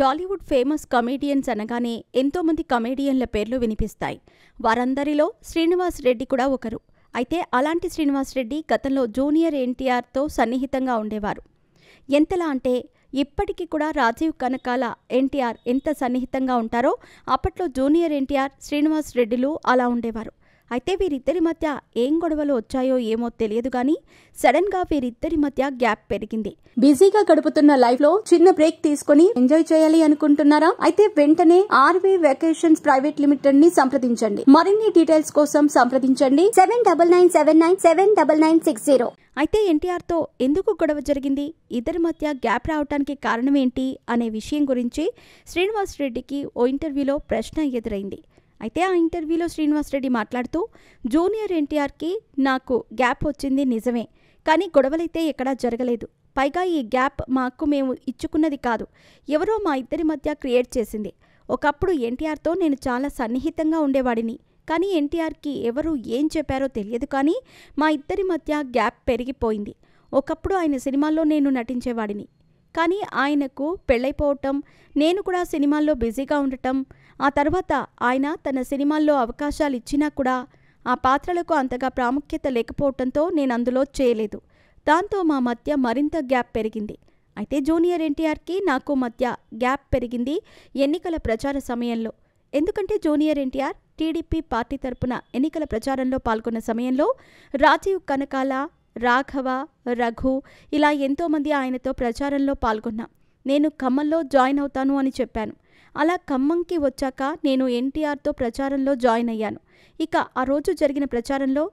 Tollywood famous comedians అనగానే ఎంతోమంది కమెడియన్ల పేర్లు వినిపిస్తాయి. వారందరిలో శ్రీనివాస్ రెడ్డి కూడా ఒకరు. అయితే అలాంటి శ్రీనివాస్ రెడ్డి గతంలో జూనియర్ ఎన్టీఆర్తో సన్నిహితంగా ఉండేవారు. ఎంతలా అంటే ఇప్పటికీ కూడా రాజీవ్ కనకాల ఎన్టీఆర్ ఎంత సన్నిహితంగా ఉంటారో అప్పట్లో జూనియర్ ఎన్టీఆర్, శ్రీనివాస్ రెడ్డిలు అలా ఉండేవారు. అయితే వీరిద్దరి మధ్య ఏం గొడవలు వచ్చాయో ఏమో తెలియదు కానీ సడన్ గా వీరిద్దరి మధ్య గ్యాప్ పెరిగింది. బిజీగా గడుపుతున్న లైఫ్ లో చిన్న బ్రేక్ తీసుకుని ఎంజాయ్ చేయాలి అనుకుంటున్నారా? అయితే వెంటనే ఆర్వీ వెకేషన్స్ ప్రైవేట్ లిమిటెడ్ ని సంప్రదించండి. మరిన్ని డీటెయిల్స్ కోసం సంప్రదించండి 7997979960. అయితే ఎన్టీఆర్ తో ఎందుకు గొడవ జరిగింది, ఇద్దరి మధ్య గ్యాప్ రావడానికి కారణం ఏంటి అనే విషయం గురించి శ్రీనివాస్ రెడ్డికి ఓ ఇంటర్వ్యూలో ప్రశ్న ఎదురైంది. అయితే ఆ ఇంటర్వ్యూలో శ్రీనివాస్ రెడ్డి మాట్లాడుతూ జూనియర్ ఎన్టీఆర్కి నాకు గ్యాప్ వచ్చింది నిజమే, కానీ గొడవలైతే ఎక్కడా జరగలేదు. పైగా ఈ గ్యాప్ మాకు మేము ఇచ్చుకున్నది కాదు, ఎవరో మా ఇద్దరి మధ్య క్రియేట్ చేసింది. ఒకప్పుడు ఎన్టీఆర్తో నేను చాలా సన్నిహితంగా ఉండేవాడిని, కానీ ఎన్టీఆర్కి ఎవరు ఏం చెప్పారో తెలియదు, కానీ మా ఇద్దరి మధ్య గ్యాప్ పెరిగిపోయింది. ఒకప్పుడు ఆయన సినిమాల్లో నేను నటించేవాడిని, కానీ ఆయనకు పెళ్ళైపోవటం, నేను కూడా సినిమాల్లో బిజీగా ఉండటం, ఆ తర్వాత ఆయన తన సినిమాల్లో అవకాశాలు ఇచ్చినా కూడా ఆ పాత్రలకు అంతగా ప్రాముఖ్యత లేకపోవటంతో నేను అందులో చేయలేదు. దాంతో మా మధ్య మరింత గ్యాప్ పెరిగింది. అయితే జూనియర్ ఎన్టీఆర్కి నాకు మధ్య గ్యాప్ పెరిగింది ఎన్నికల ప్రచార సమయంలో. ఎందుకంటే జూనియర్ ఎన్టీఆర్ టీడీపీ పార్టీ తరపున ఎన్నికల ప్రచారంలో పాల్గొన్న సమయంలో రాజీవ్ కనకాల, రాఘవ, రఘు ఇలా ఎంతోమంది ఆయనతో ప్రచారంలో పాల్గొన్నా. నేను ఖమ్మంలో జాయిన్ అవుతాను అని చెప్పాను. అలా ఖమ్మంకి వచ్చాక నేను ఎన్టీఆర్తో ప్రచారంలో జాయిన్ అయ్యాను. ఇక ఆ రోజు జరిగిన ప్రచారంలో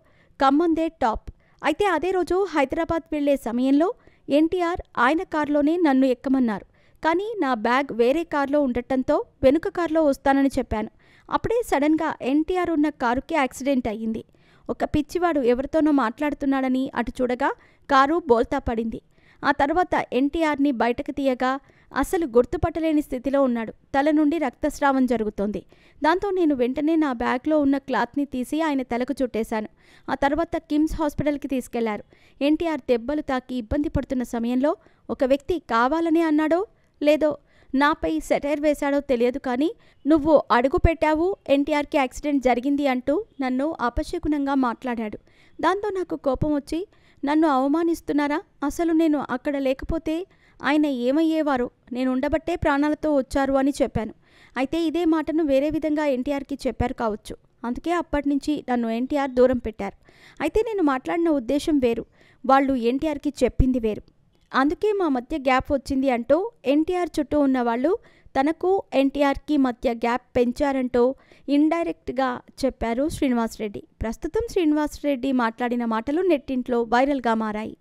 ఖమ్మందే టాప్. అయితే అదే రోజు హైదరాబాద్ వెళ్లే సమయంలో ఎన్టీఆర్ ఆయన కారులోనే నన్ను ఎక్కమన్నారు. కానీ నా బ్యాగ్ వేరే కారులో ఉండటంతో వెనుక కారులో వస్తానని చెప్పాను. అప్పుడే సడన్గా ఎన్టీఆర్ ఉన్న కారుకి యాక్సిడెంట్ అయ్యింది. ఒక పిచ్చివాడు ఎవరితోనో మాట్లాడుతున్నాడని అటు చూడగా కారు బోల్తా పడింది. ఆ తర్వాత ఎన్టీఆర్ని బయటకు తీయగా అసలు గుర్తుపట్టలేని స్థితిలో ఉన్నాడు. తల నుండి రక్తస్రావం జరుగుతోంది. దాంతో నేను వెంటనే నా బ్యాగ్లో ఉన్న క్లాత్ని తీసి ఆయన తలకు చుట్టేశాను. ఆ తర్వాత కిమ్స్ హాస్పిటల్కి తీసుకెళ్లారు. ఎన్టీఆర్ దెబ్బలు తాకి ఇబ్బంది పడుతున్న సమయంలో ఒక వ్యక్తి కావాలని అన్నాడో లేదో నాపై సెటైర్ వేశాడో తెలియదు, కానీ నువ్వు అడుగు పెట్టావు, ఎన్టీఆర్కి యాక్సిడెంట్ జరిగింది అంటూ నన్ను అపశకునంగా మాట్లాడాడు. దాంతో నాకు కోపం వచ్చి నన్ను అవమానిస్తున్నారా, అసలు నేను అక్కడ లేకపోతే ఆయన ఏమయ్యేవారో, నేను ఉండబట్టే ప్రాణాలతో వచ్చారు అని చెప్పాను. అయితే ఇదే మాటను వేరే విధంగా ఎన్టీఆర్కి చెప్పారు కావచ్చు. అందుకే అప్పటినుంచి నన్ను ఎన్టీఆర్ దూరం పెట్టారు. అయితే నేను మాట్లాడిన ఉద్దేశం వేరు, వాళ్ళు ఎన్టీఆర్కి చెప్పింది వేరు. అందుకే మా మధ్య గ్యాప్ వచ్చింది అంటూ ఎన్టీఆర్ చుట్టూ ఉన్నవాళ్ళు తనకు ఎన్టీఆర్కి మధ్య గ్యాప్ పెంచారంటూ ఇండైరెక్ట్గా చెప్పారు శ్రీనివాస్ రెడ్డి. ప్రస్తుతం శ్రీనివాస్ రెడ్డి మాట్లాడిన మాటలు నెట్టింట్లో వైరల్గా మారాయి.